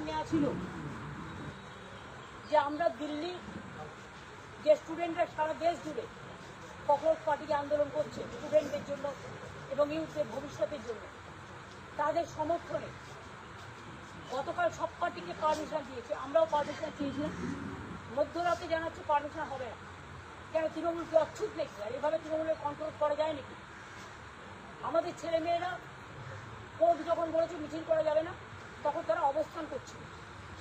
নেওয়া ছিল যে আমরা দিল্লি যে স্টুডেন্টরা সারা দেশ জুড়ে ককরোচ পার্টিকে আন্দোলন করছে স্টুডেন্টদের জন্য এবং ইউথদের ভবিষ্যতের জন্য, তাদের সমর্থনে গতকাল সব পার্টিকে পারমিশন দিয়েছে, আমরাও পারমিশন চেয়েছিলাম। মধ্যরাতে জানাচ্ছে পারমিশন হবে না। কেন? তৃণমূলকে অচ্ছুত নাকি? আর এভাবে তৃণমূলের কন্ট্রোল করা যায় নাকি? আমাদের ছেলেমেয়েরা কোর্ট যখন বলেছে মিছিল করা যাবে না, তখন তারা অবস্থান করছিল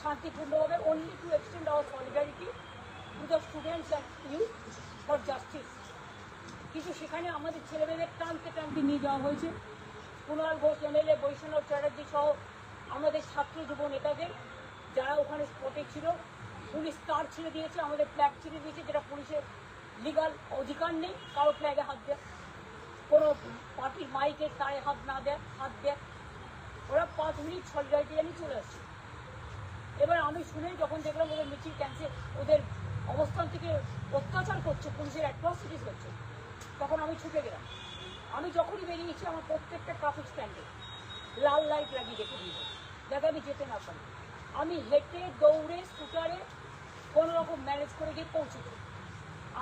শান্তিপূর্ণভাবে, only to extend hour solidarity to the students and youth for justice. কিন্তু সেখানে আমাদের ছেলেমেয়েদের টানতে টানতে নিয়ে যাওয়া হয়েছে। কুণাল ঘোষ এমএলএ, বৈষ্ণব চ্যাটার্জি সহ আমাদের ছাত্র যুব নেতাদের, যারা ওখানে স্পটে ছিল, পুলিশ তার ছিঁড়ে দিয়েছে, আমাদের ফ্ল্যাগ ছিঁড়ে দিয়েছে, যেটা পুলিশের লিগাল অধিকার নেই কারো ফ্ল্যাগে হাত দেয়, কোনো পার্টির মাইকের তারে হাত না দেয়, হাত দেয়। ওরা 5 মিনিট সলিডারিটি জানিয়ে চলে আসছে। এবার আমি শুনে যখন দেখলাম ওদের মিছিল ক্যান্সেল, ওদের অবস্থান থেকে অত্যাচার করছে, পুলিশের অ্যাট্রসিটিস হচ্ছে, তখন আমি ছুটে গেলাম। আমি যখনই বেরিয়েছি আমার প্রত্যেকটা ট্রাফিক স্ট্যান্ডে লাল লাইট লাগিয়ে রেখে দিয়েছে, যাতে আমি যেতে না পারি। আমি হেঁটে দৌড়ে স্কুটারে কোনো রকম ম্যানেজ করে গিয়ে পৌঁছেছি।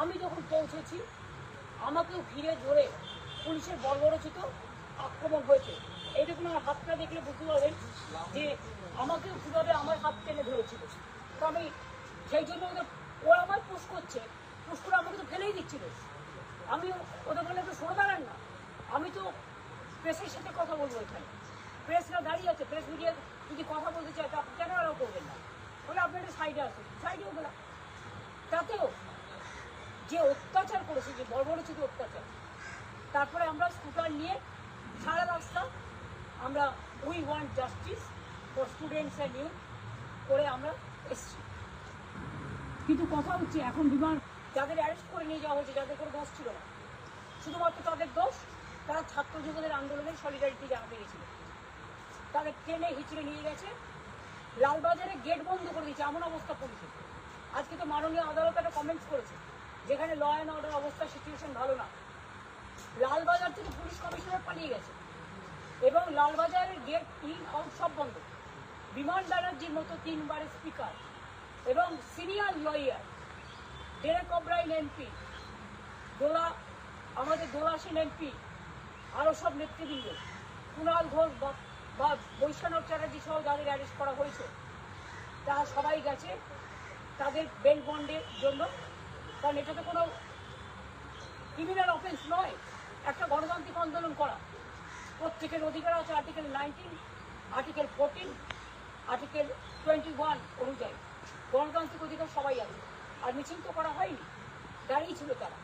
আমি যখন পৌঁছেছি আমাকেও ঘিরে ধরে পুলিশের বর্বরোচিত আক্রমণ হয়েছে। এইটুকু আমার হাতটা দেখলে বুঝতে পারবেন যে আমাকেও কীভাবে আমার হাত টেনে ধরেছিল। তো আমি সেই জন্য ওরা আমার পুশ করছে, পুশ করে আমাকে তো ফেলেই দিচ্ছিল। আমি ওদের বলে একটু সরে দাঁড়ান না, আমি তো প্রেসের সাথে কথা বলবো, এখানে প্রেসরা দাঁড়িয়ে আছে, প্রেস মিডিয়া যদি কথা বলতে চায় তা কেন ওরাও করবেন না? বলে আপনি একটা সাইডে আসুন, সাইডেও গেলাম। তাতেও যে অত্যাচার করেছে, যে বর্বরোচিত অত্যাচার, তারপরে আমরা স্কুটার নিয়ে সারা রাস্তা আমরা we want justice for students and youth করে আমরা এসছি। কিন্তু কথা হচ্ছে এখন বিমান যাদের অ্যারেস্ট করে নিয়ে যাওয়া হয়েছে, যাদের কোনো দোষ ছিল না, শুধুমাত্র তাদের দোষ তারা ছাত্র যুবদের আন্দোলনের সলিডারিটি জানাতে গেছিল। তাদের ট্রেনে হিচড়ে নিয়ে গেছে, লালবাজারে গেট বন্ধ করে দিয়েছে, এমন অবস্থা পুলিশের। আজকে তো মাননীয় আদালত একটা কমেন্টস করেছে, যেখানে ল অ্যান্ড অর্ডার অবস্থা সিচুয়েশন ভালো না, লালবাজার থেকে পুলিশ কমিশনার পালিয়ে গেছে এবং লালবাজারের গেট ইন আউট সব বন্ধ। বিমান ব্যানার্জির মতো 3 বারের স্পিকার এবং senior lawyer Derek O'Brien MP, আমাদের দোলা সেন এমপি, আরও সব নেতৃবৃন্দ, কুণাল ঘোষ বা বৈষ্ণব চ্যাটার্জি সহ যাদের অ্যারেস্ট করা হয়েছে, তারা সবাই গেছে তাদের বেল বন্ডের জন্য। কারণ এটা তো কোনো ক্রিমিনাল অফেন্স নয়, একটা গণতান্ত্রিক আন্দোলন করা। প্রত্যেকের অধিকার আছে আর্টিকেল 19, আর্টিকেল 14, আর্টিকেল 21 অনুযায়ী গণতান্ত্রিক অধিকার সবাই আছে। আর মিছিল তো করা হয়নি, দাঁড়িয়ে ছিল তারা।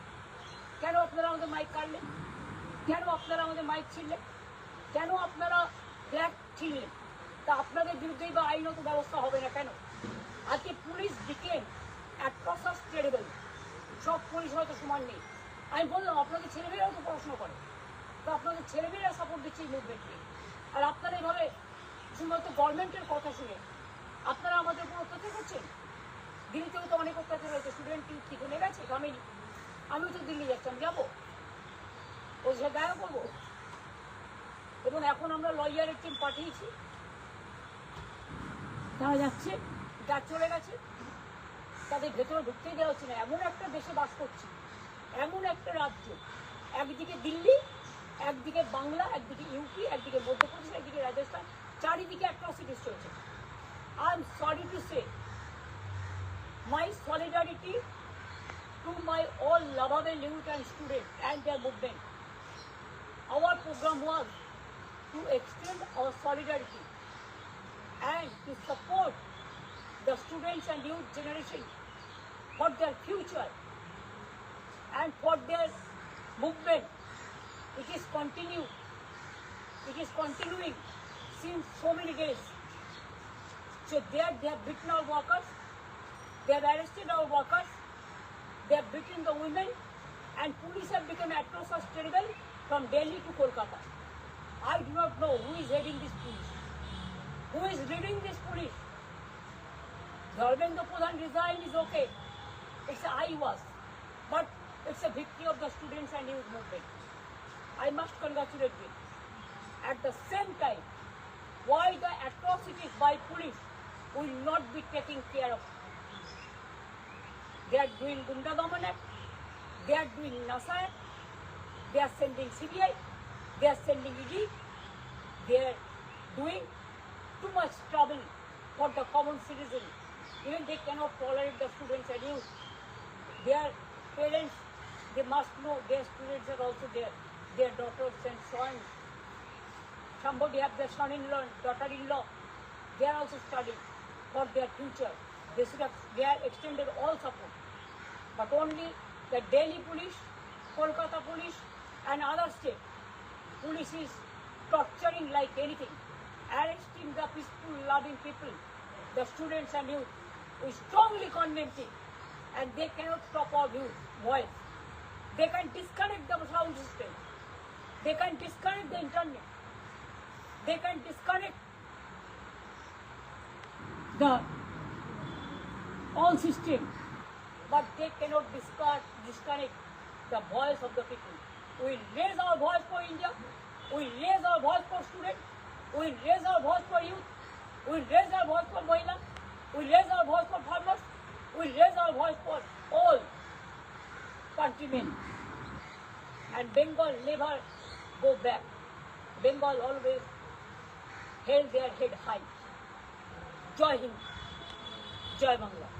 কেন আপনারা আমাদের মাইক কাটলেন? কেন আপনারা আমাদের মাইক ছিঁড়লেন? কেন আপনারা ফ্ল্যাগ ছিঁড়লেন? তা আপনাদের বিরুদ্ধেই বা আইনত ব্যবস্থা হবে না কেন? আজকে পুলিশ বিকেম অ্যাট্রসিটিস টেরিবল। সব পুলিশ হয়তো সমান নেই। আমি বললাম আপনাদের ছেলেমেয়েরাও তো পড়াশোনা করে, তো আপনাদের ছেলেমেয়েরা সাপোর্ট দিচ্ছে এই মুভমেন্টকে। আর আপনারা এইভাবে শুধুমাত্র গভর্নমেন্টের কথা শুনে আপনারা আমাদের উপর অত্যাচার করছেন। দিল্লিতেও তো অনেক অত্যাচার হয়েছে, স্টুডেন্ট কি কমে গেছে? কমেনি। আমিও তো দিল্লি যাচ্ছি, আমি যাবো, ওই সে দেখা করবো। এবং এখন আমরা লয়ারের টিম পাঠিয়েছি, তারা যাচ্ছে, যা চলে গেছে, তাদের ভেতরে ঢুকতেই দেওয়া হচ্ছে না। এমন একটা দেশে বাস করছি, এমন একটা রাজ্য, একদিকে দিল্লি, একদিকে বাংলা, একদিকে ইউপি, একদিকে মধ্যপ্রদেশ, একদিকে রাজস্থান, চারিদিকে অ্যাট্রসিটিস চলছে। I am sorry to say my solidarity to my all lovable youth and students and their movement. Our program was to extend our solidarity and to support the students and youth generation for their future and for their movement. It is continuing since so many days. So there they have beaten our workers, they have arrested our workers, they have beaten the women, and police have become atrocious terrible from Delhi to Kolkata. I do not know who is heading this police, who is leading this police. Dharmendra Pradhan resign is okay, it's I was, but it's a victory of the students and youth movement. I must congratulate them. At the same time, why the atrocities by police will not be taking care of. They are doing Gunda Damanak, they are doing Nasai, they are sending CBI, they are sending ED, they are doing too much trouble for the common citizen. Even they cannot tolerate the students and youth. Their parents, they must know their students are also there, their daughters and sons. Somebody have their son-in-law, daughter-in-law, they are also studying for their future. They are extended all support. But only the Delhi police, Kolkata police and other state police is torturing like anything, arresting the peaceful, loving people, the students and youth. We strongly condemn it, and they cannot stop our voice. They can disconnect the sound system. They can disconnect the internet. They can disconnect the all system, but they cannot disconnect the voice of the people. We raise our voice for India. We raise our voice for students. We raise our voice for youth. We raise our voice for Mahila. We raise our voice for farmers. We raise our voice for all countrymen. And Bengal never go back. Bengal always held their head high. Jai Hind, Jai Bangla.